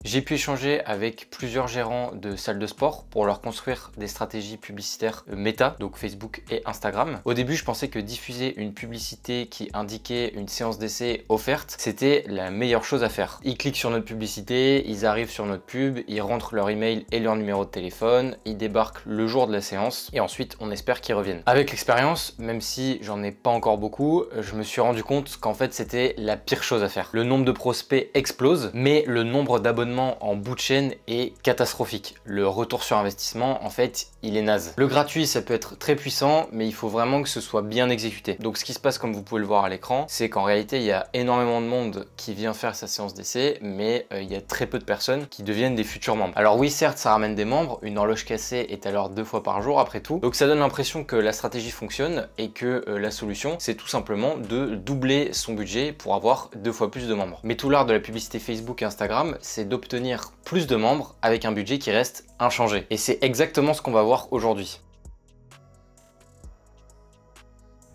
J'ai pu échanger avec plusieurs gérants de salles de sport pour leur construire des stratégies publicitaires méta, donc Facebook et Instagram. Au début, je pensais que diffuser une publicité qui indiquait une séance d'essai offerte, c'était la meilleure chose à faire. Ils cliquent sur notre publicité, ils arrivent sur notre pub, ils rentrent leur email et leur numéro de téléphone, ils débarquent le jour de la séance et ensuite on espère qu'ils reviennent. Avec l'expérience, même si j'en ai pas encore beaucoup, je me suis rendu compte qu'en fait c'était la pire chose à faire. Le nombre de prospects explose, mais le nombre d'abonnements en bout de chaîne est catastrophique. Le retour sur investissement, en fait, il est naze. Le gratuit, ça peut être très puissant, mais il faut vraiment que ce soit bien exécuté. Donc ce qui se passe, comme vous pouvez le voir à l'écran, c'est qu'en réalité, il y a énormément de monde qui vient faire sa séance d'essai, mais il y a très peu de personnes qui deviennent des futurs membres. Alors oui, certes, ça ramène des membres, une horloge cassée est à l'heure 2 fois par jour après tout, donc ça donne l'impression que la stratégie fonctionne et que la solution, c'est tout simplement de doubler son budget pour avoir 2 fois plus de membres. Mais tout l'art de la publicité Facebook et Instagram, c'est d'obtenir plus de membres avec un budget qui reste inchangé. Et c'est exactement ce qu'on va voir aujourd'hui.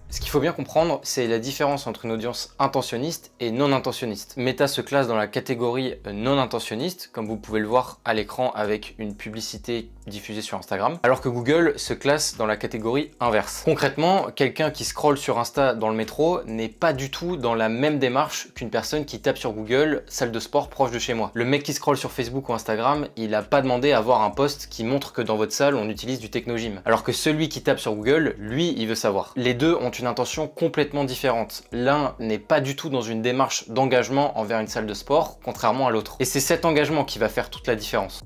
Ce qu'il faut bien comprendre, c'est la différence entre une audience intentionniste et non intentionniste. Meta se classe dans la catégorie non intentionniste, comme vous pouvez le voir à l'écran avec une publicité diffusée sur Instagram, alors que Google se classe dans la catégorie inverse. Concrètement, quelqu'un qui scrolle sur Insta dans le métro n'est pas du tout dans la même démarche qu'une personne qui tape sur Google « salle de sport proche de chez moi ». Le mec qui scrolle sur Facebook ou Instagram, il n'a pas demandé à voir un post qui montre que dans votre salle, on utilise du technogym. Alors que celui qui tape sur Google, lui, il veut savoir. Les deux ont une intention complètement différente. L'un n'est pas du tout dans une démarche d'engagement envers une salle de sport, contrairement à l'autre. Et c'est cet engagement qui va faire toute la différence.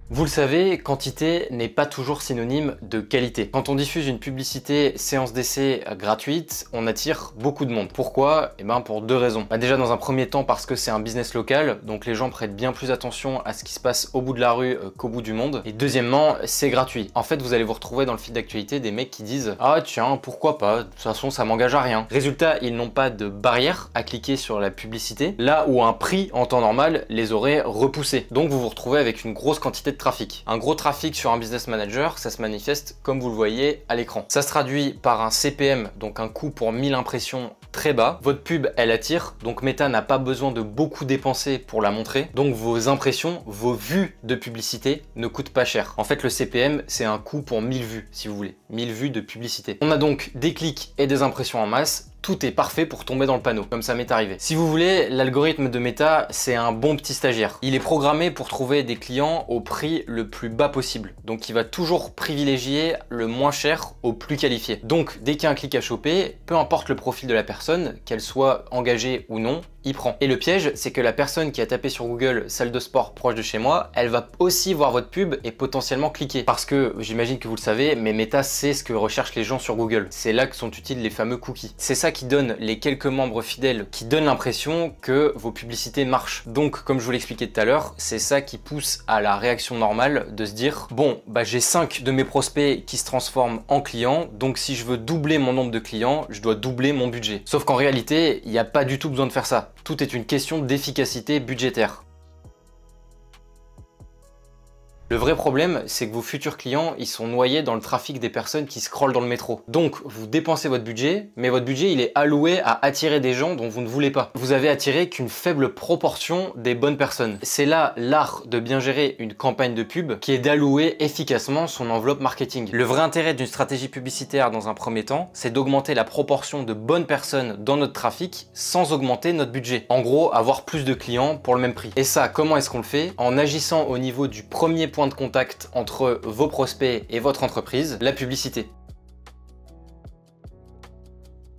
Vous le savez, quantité n'est pas toujours synonyme de qualité. Quand on diffuse une publicité séance d'essai gratuite, on attire beaucoup de monde. Pourquoi? Eh ben pour 2 raisons. Déjà dans un premier temps parce que c'est un business local, donc les gens prêtent bien plus attention à ce qui se passe au bout de la rue qu'au bout du monde. Et deuxièmement, c'est gratuit. En fait, vous allez vous retrouver dans le fil d'actualité des mecs qui disent « Ah tiens, pourquoi pas, de toute façon ça m'engage à rien ». Résultat, ils n'ont pas de barrière à cliquer sur la publicité, là où un prix en temps normal les aurait repoussés. Donc vous vous retrouvez avec une grosse quantité de trafic. Un gros trafic sur un business manager, ça se manifeste comme vous le voyez à l'écran. Ça se traduit par un CPM, donc un coût pour 1000 impressions très bas. Votre pub, elle attire, donc Meta n'a pas besoin de beaucoup dépenser pour la montrer. Donc vos impressions, vos vues de publicité ne coûtent pas cher. En fait, le CPM, c'est un coût pour 1000 vues, si vous voulez. 1000 vues de publicité. On a donc des clics et des impressions en masse. Tout est parfait pour tomber dans le panneau, comme ça m'est arrivé. Si vous voulez, l'algorithme de Meta, c'est un bon petit stagiaire. Il est programmé pour trouver des clients au prix le plus bas possible. Donc il va toujours privilégier le moins cher au plus qualifié. Donc dès qu'il y a un clic à choper, peu importe le profil de la personne, qu'elle soit engagée ou non, il prend. Et le piège, c'est que la personne qui a tapé sur Google « salle de sport proche de chez moi », elle va aussi voir votre pub et potentiellement cliquer. Parce que, j'imagine que vous le savez, mais Meta sait ce que recherchent les gens sur Google. C'est là que sont utiles les fameux cookies. C'est ça qui donne les quelques membres fidèles, qui donne l'impression que vos publicités marchent. Donc, comme je vous l'expliquais tout à l'heure, c'est ça qui pousse à la réaction normale de se dire « Bon, bah j'ai 5 de mes prospects qui se transforment en clients, donc si je veux doubler mon nombre de clients, je dois doubler mon budget. » Sauf qu'en réalité, il n'y a pas du tout besoin de faire ça. Tout est une question d'efficacité budgétaire. Le vrai problème, c'est que vos futurs clients, ils sont noyés dans le trafic des personnes qui scrollent dans le métro. Donc, vous dépensez votre budget, mais votre budget, il est alloué à attirer des gens dont vous ne voulez pas. Vous avez attiré qu'une faible proportion des bonnes personnes. C'est là l'art de bien gérer une campagne de pub, qui est d'allouer efficacement son enveloppe marketing. Le vrai intérêt d'une stratégie publicitaire dans un premier temps, c'est d'augmenter la proportion de bonnes personnes dans notre trafic sans augmenter notre budget. En gros, avoir plus de clients pour le même prix. Et ça, comment est-ce qu'on le fait? En agissant au niveau du premier point de contact entre vos prospects et votre entreprise, la publicité.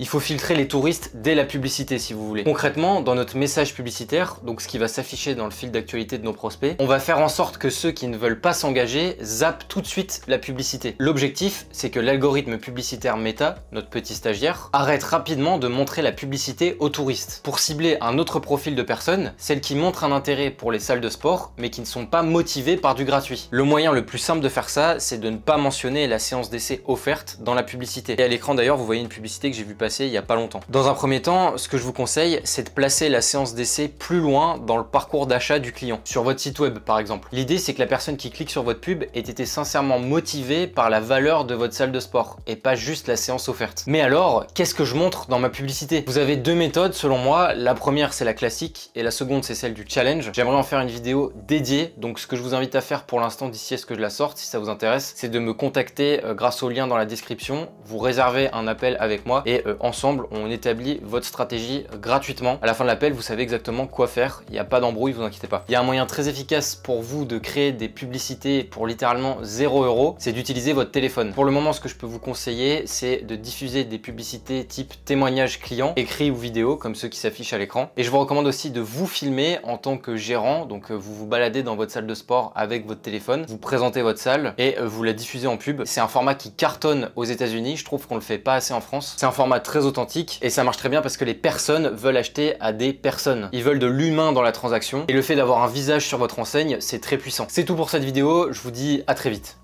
Il faut filtrer les touristes dès la publicité si vous voulez. Concrètement, dans notre message publicitaire, donc ce qui va s'afficher dans le fil d'actualité de nos prospects, on va faire en sorte que ceux qui ne veulent pas s'engager zappent tout de suite la publicité. L'objectif, c'est que l'algorithme publicitaire Meta, notre petit stagiaire, arrête rapidement de montrer la publicité aux touristes pour cibler un autre profil de personnes, celles qui montrent un intérêt pour les salles de sport mais qui ne sont pas motivées par du gratuit. Le moyen le plus simple de faire ça, c'est de ne pas mentionner la séance d'essai offerte dans la publicité. Et à l'écran d'ailleurs, vous voyez une publicité que j'ai vu passer passé il y a pas longtemps. Dans un premier temps, ce que je vous conseille, c'est de placer la séance d'essai plus loin dans le parcours d'achat du client, sur votre site web par exemple. L'idée, c'est que la personne qui clique sur votre pub ait été sincèrement motivée par la valeur de votre salle de sport et pas juste la séance offerte. Mais alors, qu'est-ce que je montre dans ma publicité? Vous avez deux méthodes selon moi. La première, c'est la classique et la seconde, c'est celle du challenge. J'aimerais en faire une vidéo dédiée, donc ce que je vous invite à faire pour l'instant d'ici à ce que je la sorte, si ça vous intéresse, c'est de me contacter grâce au lien dans la description. Vous réservez un appel avec moi et ensemble, on établit votre stratégie gratuitement. À la fin de l'appel, vous savez exactement quoi faire. Il n'y a pas d'embrouille, vous inquiétez pas. Il y a un moyen très efficace pour vous de créer des publicités pour littéralement 0 €, c'est d'utiliser votre téléphone. Pour le moment, ce que je peux vous conseiller, c'est de diffuser des publicités type témoignage client, écrit ou vidéo, comme ceux qui s'affichent à l'écran. Et je vous recommande aussi de vous filmer en tant que gérant, donc vous vous baladez dans votre salle de sport avec votre téléphone, vous présentez votre salle et vous la diffusez en pub. C'est un format qui cartonne aux États-Unis, je trouve qu'on le fait pas assez en France. C'est un format très authentique et ça marche très bien parce que les personnes veulent acheter à des personnes. Ils veulent de l'humain dans la transaction et le fait d'avoir un visage sur votre enseigne, c'est très puissant. C'est tout pour cette vidéo, je vous dis à très vite.